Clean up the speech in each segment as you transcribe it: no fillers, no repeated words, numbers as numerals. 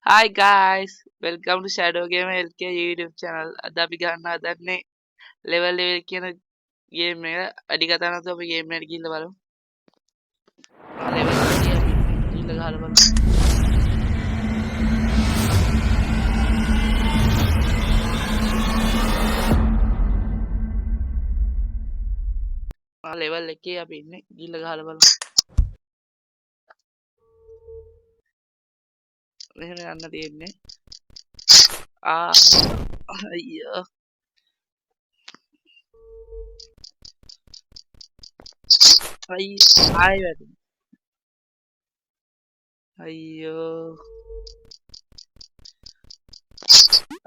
Hi guys, welcome to Shadow Game LK YouTube channel. අද අපි ගන්න හදන්නේ level කියන game එක. අඩි කතා නැතුව අපි game එකට ගිහිල්ලා බලමු. level එක ගිහිල්ලා ගහලා බලමු. level එකේ අපි ඉන්නේ. ගිහිල්ලා ගහලා බලමු. මෙහෙම යන්න තියෙන්නේ. අයියෝ. ආයි වැටුණා. අයියෝ.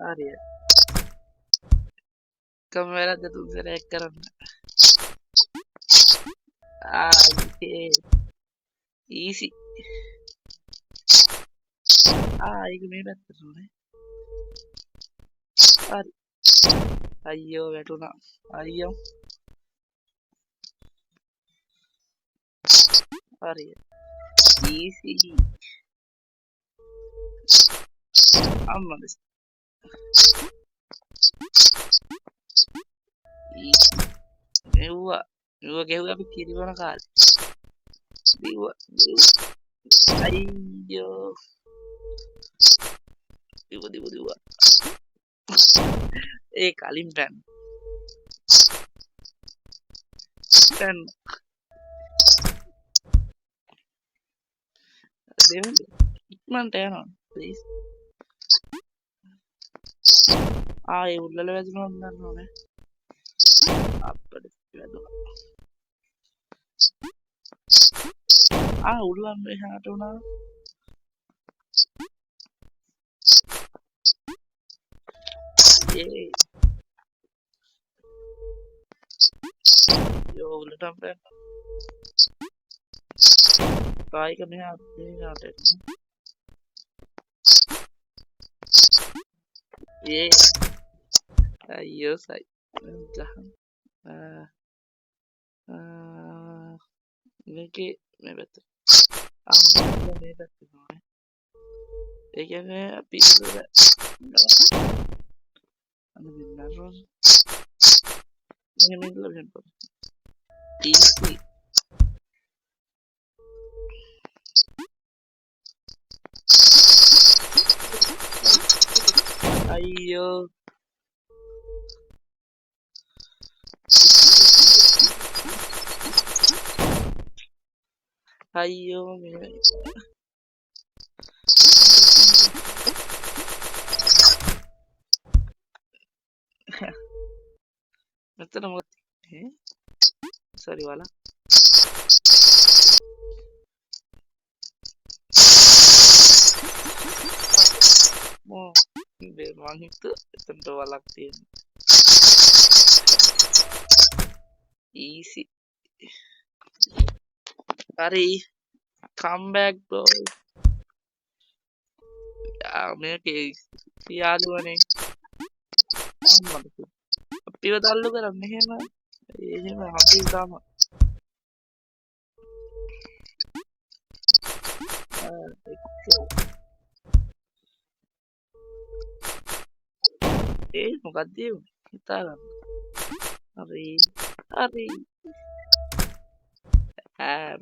හරිය. කැමරාද තුන් සැරයක් කරන්න. easy. ඒක මේ පැත්තට උනේ. හරි. අයියෝ වැටුණා. අයියෝ. හරි. easy. අම්මද. මෙව්වා ගැහුවා අපි කිරිවන කාලේ. අයියෝ. දිව්වා. ඒ කලින් පැන්. ඉක්මනට යනවා ප්ලීස්. ඒ උල්ලල වැදුනොත් දන්න ඕනේ. අප්පඩ වැදුනා. උල්ලන් එහාට උනා. යෝ උල්ලටම පැන්න. කායික මෙහාට අයියෝ සයි මේකේ මේ පැත්ත මේ පැත්ත නෝනේ. ඒ කියන්නේ අපි අයියෝ අයියෝ මේ මෙතන මොකද සෝරි वाला මං හිතුවා එතනට වලක් තියෙන easy හරි come back bro මේකේ යාළුවනේ අපිව තල්ලු කරන්න එහෙම අපි තාම මොකක්ද හිතා ගන්න. හරි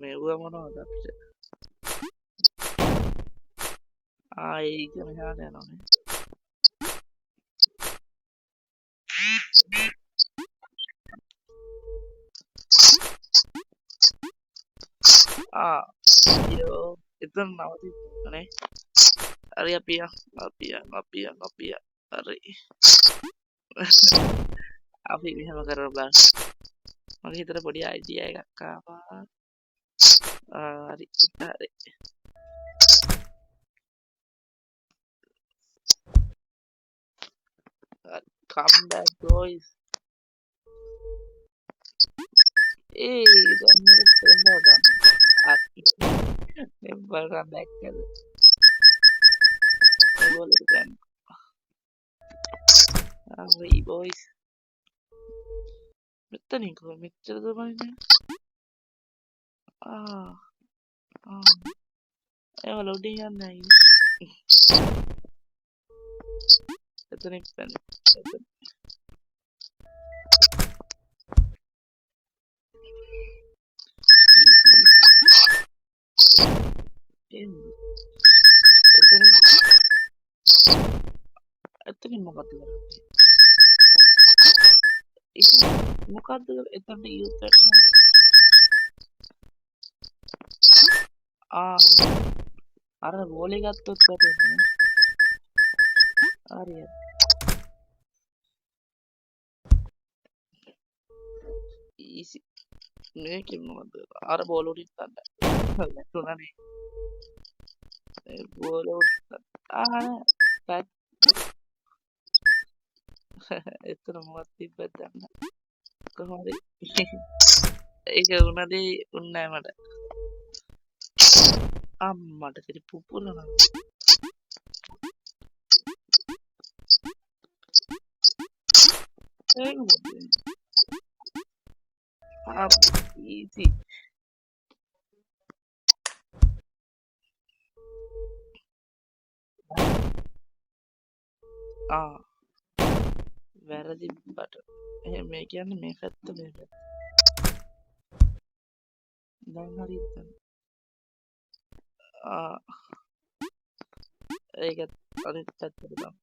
මෙව්ව මොනවද අපිට ඒක මෙහාට යනවානේ. යෝ එතන නවතින්නේ. හරි අපි හරි අපි මෙහෙම කරලා බලන්න. මගේ හිතට පොඩි අයිඩියා එකක් ආවා. හරි come back boys. දැන් මේක තේරෙනවා ගන්න. never come back කර. ඒගොල්ලෝ දැන් හරි boys. මෙතනින් කොහොමද මෙච්චර දුරන්නේ? ඒව ලෝඩින් යන්නේ නැහැ. එතනින් පැන එතනින් මොකක්ද කරන්නේ මොකක්ද එතනට යූත් වෙනවා අර ගෝලි ගත්තොත් වැටෙන්නේ හරියට ඊසි මේකෙන් මොකද අර බෝල උඩින් ගන්න වැටුණානේ බෝල උඩින් පැත් එතන මොකක්ද තිබ්බද දන්න කොහොමද ඒක උනදී උන්නෑ මට අම්මට සිරි පුපුරනවා ඒක මොකද easy වැරදි බට එහෙනම් මේ කියන්නේ මේ පැත්ත මේ පැත්ත දැන් හරි හිටන්න ඒක අනිත් පැත්තට දාන්න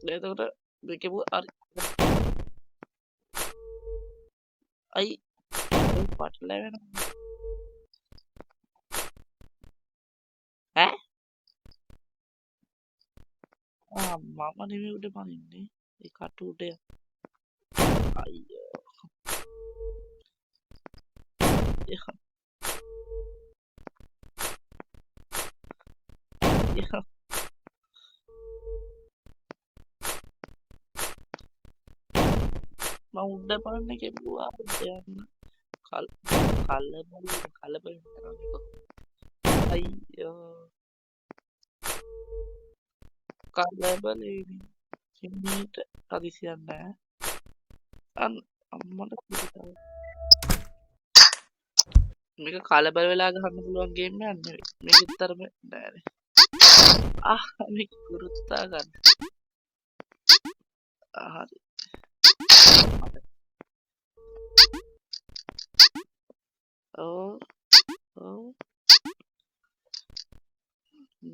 එතකොට මේකෙපු හරි අයි පටලැවෙනවා මම නෙමෙයි උඩ පනින්නේ ඒ කටු උඩ අයියෝ මම උඩ පනින්න කෙරුවා යන්න කලබල අයියෝ කලබලේ හිමීට හදිසියක් නෑ අම්මට පිටතාව මේක කලබල වෙලා ගහන්න පුළුවන් ගේම් එකක් නෙවෙයි මේක විතරම නෑනේ මේක ගුරුත්තා ගන්න හරි ඔව්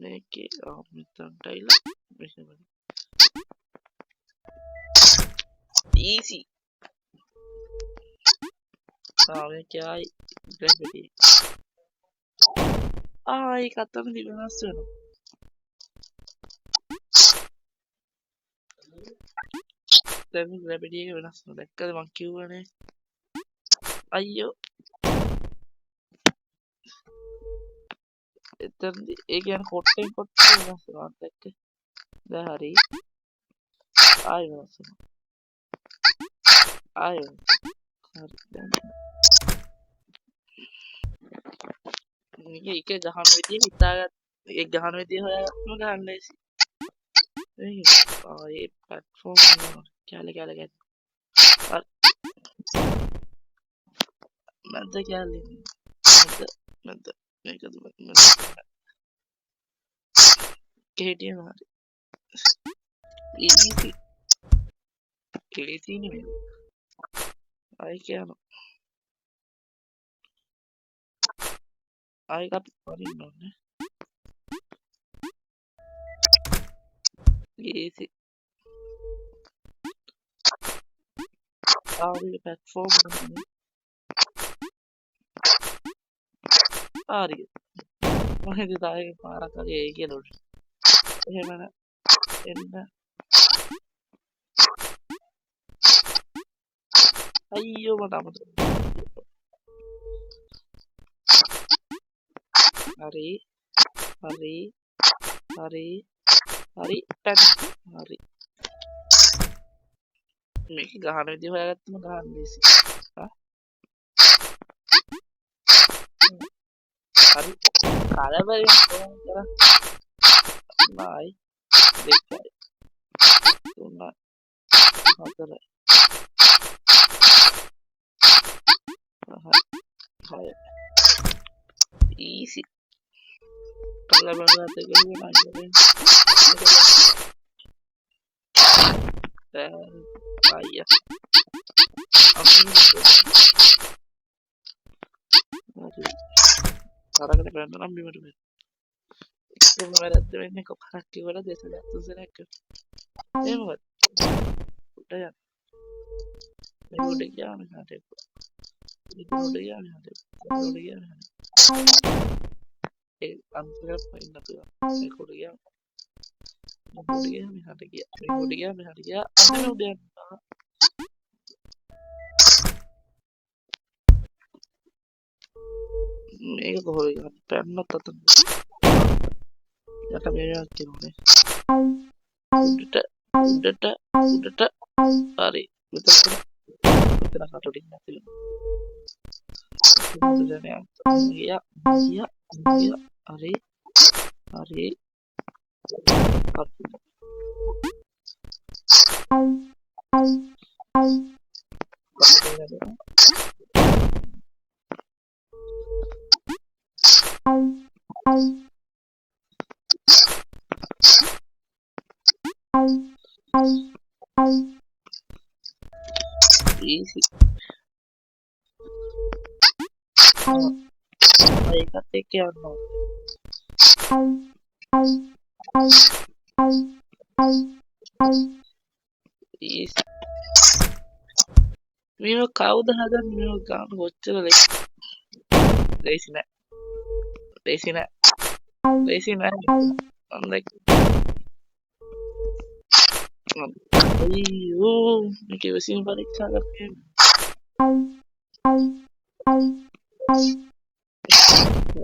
මේකේ මෙතනට ඇවිල්ලා මෙහෙම easy මේක ආයි ග්‍රැවිටි ඒක අතනදි වෙනස් වෙනවා දැන් ග්‍රැවිටි එක වෙනස් වෙනවා දැක්කද මං කිව්වනේ අයියෝ එතනදි ඒ කියන්නේ කොට්ටෙන් කොට්ට වෙනස් වෙනවා දැක්ක දැන් හරි ආයි වෙනස් වෙනවා ආයි හරි දැන් මේක ගහන විදිය හිතාගත්ත ඒ ගහන විදිය හොයාගත්තම ගහන්න ලේසි ඒ ප්ලැට්ෆෝම් කැල ගැන මැද්ද කැලේ මැද්ද මේකද කෙටියම හරි easy නෙමෙයි ආයි කියනවා ආයි අපි පරින්න ඕනේ easy ආවේ platform නේ හරි මම හිතාවේ පාරක් හරි එයි කියලා උඩ එහෙම එන්න අයියෝ මට අමතක හරි හරි හරි හරි පැන් හරි මේක ගහන විදිය හොයාගත්තම ගහන්න ලේසි හරි කලබලෙන් කොහොමද කරන්නේ 2 3 4 5 6 easy. Kalau banget itu gimana? Ayah, sekarang kita berantem ambil mana? Kita berantem ini kok kaki mana desa jatuh sana ke? Buat, udah ya. Ini udah jangan ada. Ini udah jangan ada. Udah jangan. Antara poin itu ya. Ini udah jangan. Udah jangan ada ya. Udah jangan ada ya. Antara udah. Ini kok udah jangan. Pernah tetap. Ya tapi ya gimana? Udah, hari betul kita satu di sini. Kemudian yang iya, hari, easy. Baik, take care now. Easy. Mino කවුද හදන්නේ මේ ගාන කොච්චර ලේසි නෑ අයියෝ මේක ඉවසීම පරීක්ෂා කරන්නේ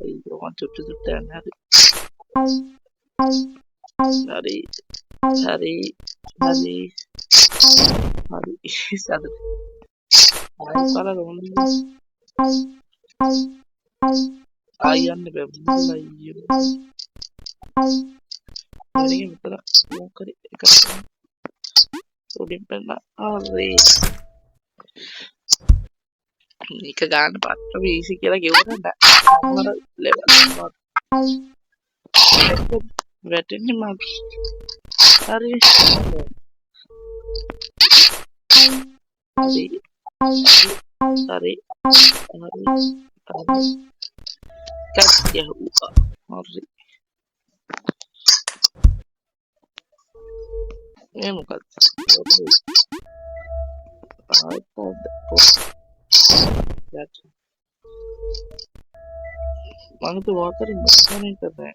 අයියෝ මං චුට්ට යන්න හරි සාදු Para dong. Ayan ni beb. Ayo. Ini betul. Mau kari ikan. Udah pernah. Ari. Ini kegan pat. Tapi isi kira gimana ndak? Kamera lewat. Berarti ini mah. Ari. Kat ya Ari. Ini mukat. iPad. That's mana tuh water ini mana yang terbaik?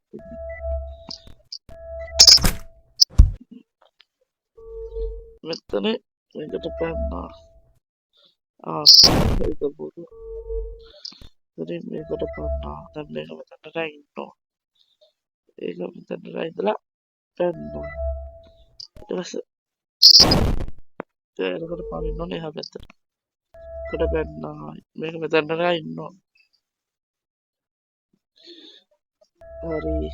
Betul nih, ke depan itu buruk. Jadi ke depan dan mereka betul lain no. Mereka betul lain lah kan no. Terus ke depan no nih betul. Ke depan mereka betul lain no. Hari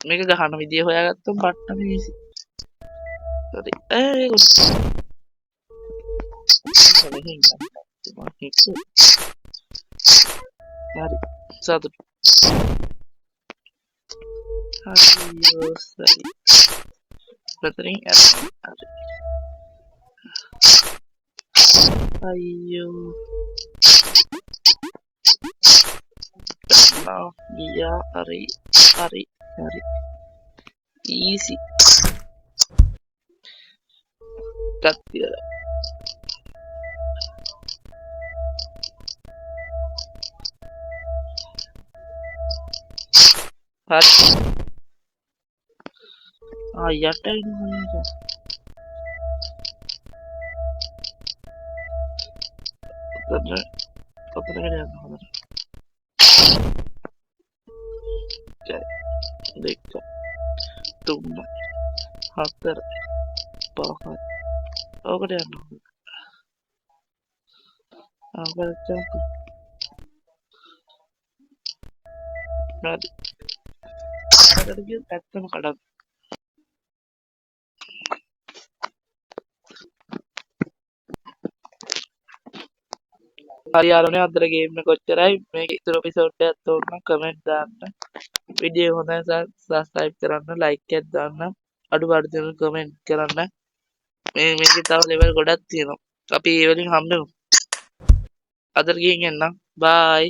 මේක ගහන විදිය හොයාගත්තම බට්ටම easy. හරි. හරි. සතුටු. හරි. සරි. මෙතනින් යන්න. හරි. අයියෝ. Iya, hari. Easy. Cut ya. Hari. Ya time aja. Bener. Dekat. Tunggu. Hater. Pahat. Oh, kaya ano. Welcome. Nadi. Ada dia pattern kadang. හරි යාළුවනේ අදට ගේම් එක කොච්චරයි මේක ඉතුරු එපිසෝඩ් එකක් තෝරන කමෙන්ට් දාන්න වීඩියෝ හොඳයි සබස්ක්‍රයිබ් කරන්න ලයික් එකක් දාන්න අඩුපාඩු තියෙනවා කමෙන්ට් කරන්න මේකේ තව ලෙවල් ගොඩක් තියෙනවා අපි ඒ වලින් හම්බෙමු අදට ගිහින් එන්නම් බායි